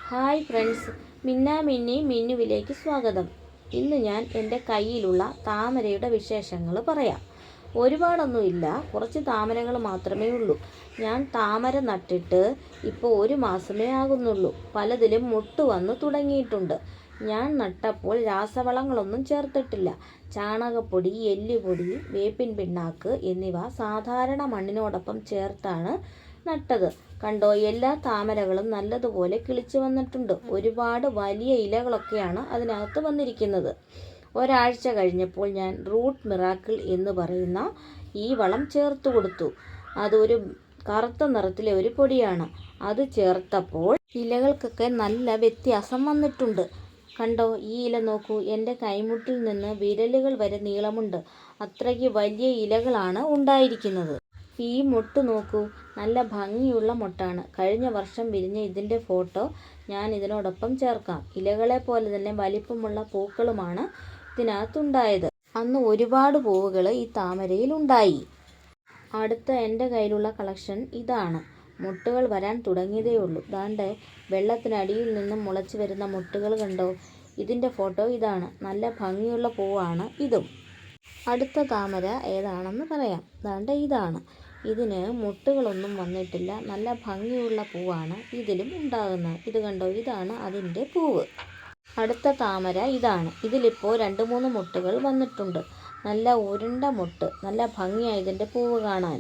Hi friends, മിന്നുവിലേക്ക് സ്വാഗതം. ഇന്ന് ഞാൻ എൻ്റെ കയ്യിലുള്ള താമരയുടെ വിശേഷങ്ങൾ പറയാം. ഒരുപാടൊന്നുമില്ല, കുറച്ച് താമരകൾ മാത്രമേ ഉള്ളൂ. ഞാൻ താമര നട്ടിട്ട് ഇപ്പോൾ 1 മാസമേ ആകുന്നുള്ളൂ. പലതിലും മുട്ട് വന്ന് തുടങ്ങിയിട്ടുണ്ട്. ഞാൻ നട്ടപ്പോൾ രാസവളങ്ങളൊന്നും ചേർത്തിട്ടില്ല. ചാണകപ്പൊടി, എല്ലുപൊടി, വേപ്പിൻ പിണ്ണാക്ക് എന്നിവ സാധാരണ മണ്ണിനോടൊപ്പം ചേർത്താണ് നട്ടത്. കണ്ടോ, എല്ലാ താമരകളും നല്ലതുപോലെ കിളിച്ചു വന്നിട്ടുണ്ട്. ഒരുപാട് വലിയ ഇലകളൊക്കെയാണ് അതിനകത്ത് വന്നിരിക്കുന്നത്. ഒരാഴ്ച കഴിഞ്ഞപ്പോൾ ഞാൻ റൂട്ട് മിറാക്കിൾ എന്ന് പറയുന്ന ഈ വളം ചേർത്ത് കൊടുത്തു. അതൊരു കറുത്ത നിറത്തിലെ ഒരു പൊടിയാണ്. അത് ചേർത്തപ്പോൾ ഇലകൾക്കൊക്കെ നല്ല വ്യത്യാസം വന്നിട്ടുണ്ട്. കണ്ടോ, ഈ ഇല നോക്കൂ, എൻ്റെ കൈമുട്ടിൽ നിന്ന് വിരലുകൾ വരെ നീളമുണ്ട്. അത്രയ്ക്ക് വലിയ ഇലകളാണ് ഉണ്ടായിരിക്കുന്നത്. ഈ മൊട്ട് നോക്കൂ, നല്ല ഭംഗിയുള്ള മൊട്ടാണ്. കഴിഞ്ഞ വർഷം വിരിഞ്ഞ ഇതിൻ്റെ ഫോട്ടോ ഞാൻ ഇതിനോടൊപ്പം ചേർക്കാം. ഇലകളെ പോലെ തന്നെ വലിപ്പമുള്ള പൂക്കളുമാണ് ഇതിനകത്തുണ്ടായത്. അന്ന് ഒരുപാട് പൂവുകൾ ഈ താമരയിൽ ഉണ്ടായി. അടുത്ത എൻ്റെ കയ്യിലുള്ള കളക്ഷൻ ഇതാണ്. മുട്ടുകൾ വരാൻ തുടങ്ങിയതേ ഉള്ളൂ. ദാണ്ടെ വെള്ളത്തിനടിയിൽ നിന്നും മുളച്ചു വരുന്ന മുട്ടുകൾ കണ്ടോ. ഇതിൻ്റെ ഫോട്ടോ ഇതാണ്. നല്ല ഭംഗിയുള്ള പൂവാണ് ഇതും. അടുത്ത താമര ഏതാണെന്ന് പറയാം. ദാണ്ടെ ഇതാണ്. ഇതിന് മുട്ടുകളൊന്നും വന്നിട്ടില്ല. നല്ല ഭംഗിയുള്ള പൂവാണ് ഇതിലും ഉണ്ടാകുന്നത്. ഇത് കണ്ടോ, ഇതാണ് അതിൻ്റെ പൂവ്. അടുത്ത താമര ഇതാണ്. ഇതിലിപ്പോൾ 2-3 മുട്ടുകൾ വന്നിട്ടുണ്ട്. നല്ല ഉരുണ്ട മുട്ട്, നല്ല ഭംഗിയായി ഇതിൻ്റെ പൂവ് കാണാൻ.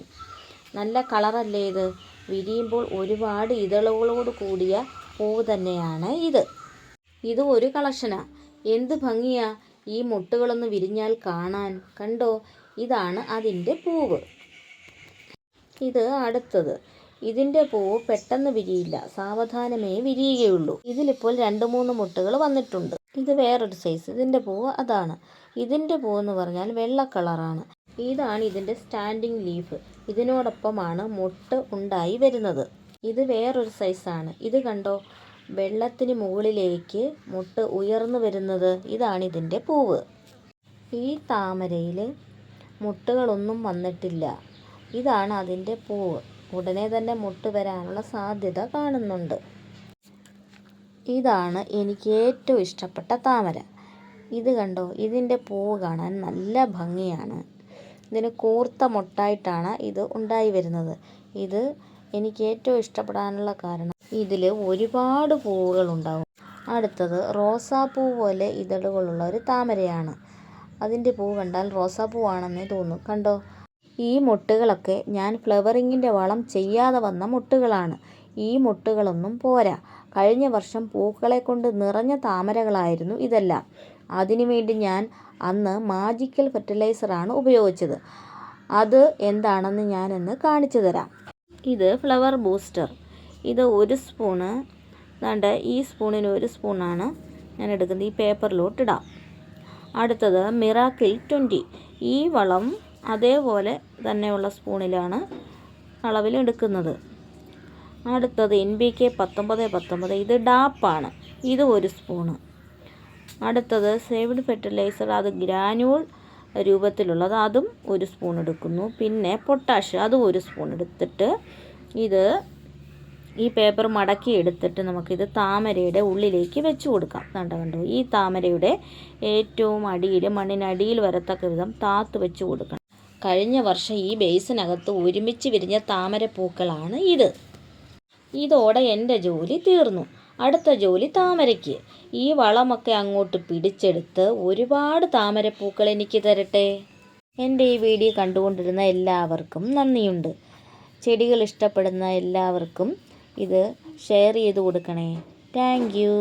നല്ല കളറല്ലേ ഇത്. വിരിയുമ്പോൾ ഒരുപാട് ഇതളുകളോട് കൂടിയ പൂവ് തന്നെയാണ് ഇത്. ഇത് ഒരു കളക്ഷനാണ്. എന്ത് ഭംഗിയാ ഈ മുട്ടുകളൊന്ന് വിരിഞ്ഞാൽ കാണാൻ. കണ്ടോ, ഇതാണ് അതിൻ്റെ പൂവ്. ഇത് അടുത്തത്. ഇതിൻ്റെ പൂവ് പെട്ടെന്ന് വിരിയില്ല, സാവധാനമേ വിരിയുകയുള്ളൂ. ഇതിലിപ്പോൾ 2-3 മുട്ടുകൾ വന്നിട്ടുണ്ട്. ഇത് വേറൊരു സൈസ്. ഇതിൻ്റെ പൂവ് അതാണ്. ഇതിൻ്റെ പൂവെന്ന് പറഞ്ഞാൽ വെള്ള കളറാണ്. ഇതാണ് ഇതിൻ്റെ സ്റ്റാൻഡിങ് ലീഫ്. ഇതിനോടൊപ്പമാണ് മുട്ട് ഉണ്ടായി വരുന്നത്. ഇത് വേറൊരു സൈസാണ്. ഇത് കണ്ടോ, വെള്ളത്തിന് മുകളിലേക്ക് മുട്ട് ഉയർന്നു വരുന്നത്. ഇതാണ് ഇതിൻ്റെ പൂവ്. ഈ താമരയിൽ മുട്ടുകളൊന്നും വന്നിട്ടില്ല. ഇതാണ് അതിൻ്റെ പൂവ്. ഉടനെ തന്നെ മുട്ട് വരാനുള്ള സാധ്യത കാണുന്നുണ്ട്. ഇതാണ് എനിക്ക് ഏറ്റവും ഇഷ്ടപ്പെട്ട താമര. ഇത് കണ്ടോ, ഇതിൻ്റെ പൂവ് കാണാൻ നല്ല ഭംഗിയാണ്. ഇതിന് കൂർത്ത മുട്ടായിട്ടാണ് ഇത് ഉണ്ടായി വരുന്നത്. ഇത് എനിക്ക് ഏറ്റവും ഇഷ്ടപ്പെടാനുള്ള കാരണം ഇതിൽ ഒരുപാട് പൂവുകൾ ഉണ്ടാവും. അടുത്തത് റോസാപ്പൂ പോലെ ഇതളുകളുള്ള ഒരു താമരയാണ്. അതിൻ്റെ പൂവ് കണ്ടാൽ റോസാപ്പൂവാണെന്നേ തോന്നും. കണ്ടോ, ഈ മുട്ടുകളൊക്കെ ഞാൻ ഫ്ലവറിങ്ങിൻ്റെ വളം ചെയ്യാതെ വന്ന മുട്ടുകളാണ്. ഈ മുട്ടുകളൊന്നും പോരാ. കഴിഞ്ഞ വർഷം പൂക്കളെ കൊണ്ട് നിറഞ്ഞ താമരകളായിരുന്നു ഇതെല്ലാം. അതിനുവേണ്ടി ഞാൻ അന്ന് മാജിക്കൽ ഫെർട്ടിലൈസറാണ് ഉപയോഗിച്ചത്. അത് എന്താണെന്ന് ഞാനിന്ന് കാണിച്ചു തരാം. ഇത് ഫ്ലവർ ബൂസ്റ്റർ. ഇത് 1 സ്പൂണ്. ദാണ്ടെ ഈ സ്പൂണിന് 1 സ്പൂണാണ് ഞാൻ എടുക്കുന്നത്. ഈ പേപ്പറിലോട്ടിടാം. അടുത്തത് മിറാക്കിൾ 20. ഈ വളം അതേപോലെ തന്നെയുള്ള സ്പൂണിലാണ് അളവിൽ എടുക്കുന്നത്. അടുത്തത് NPK 19-19. ഇത് ഡാപ്പാണ്. ഇത് 1 സ്പൂണ്. അടുത്തത് സേവ്ഡ് ഫെർട്ടിലൈസർ. അത് ഗ്രാനുവൽ രൂപത്തിലുള്ളത്. അതും 1 സ്പൂൺ എടുക്കുന്നു. പിന്നെ പൊട്ടാഷ്, അതും 1 സ്പൂൺ എടുത്തിട്ട് ഈ പേപ്പർ മടക്കി എടുത്തിട്ട് നമുക്കിത് താമരയുടെ ഉള്ളിലേക്ക് വെച്ച് കൊടുക്കാം. കണ്ടോ, ഈ താമരയുടെ ഏറ്റവും അടിയിൽ, മണ്ണിനടിയിൽ വരത്തക്ക വിധം താത്ത് വെച്ച് കൊടുക്കണം. കഴിഞ്ഞ വർഷം ഈ ബേസിനകത്ത് ഒരുമിച്ച് വിരിഞ്ഞ താമരപ്പൂക്കളാണ് ഇത്. ഇതോടെ എൻ്റെ ജോലി തീർന്നു. അടുത്ത ജോലി താമരയ്ക്ക്. ഈ വളമൊക്കെ അങ്ങോട്ട് പിടിച്ചെടുത്ത് ഒരുപാട് താമരപ്പൂക്കൾ എനിക്ക് തരട്ടെ. എൻ്റെ ഈ വീഡിയോ കണ്ടുകൊണ്ടിരുന്ന എല്ലാവർക്കും നന്ദിയുണ്ട്. ചെടികൾ ഇഷ്ടപ്പെടുന്ന എല്ലാവർക്കും ഇത് ഷെയർ ചെയ്ത് കൊടുക്കണേ. Thank you.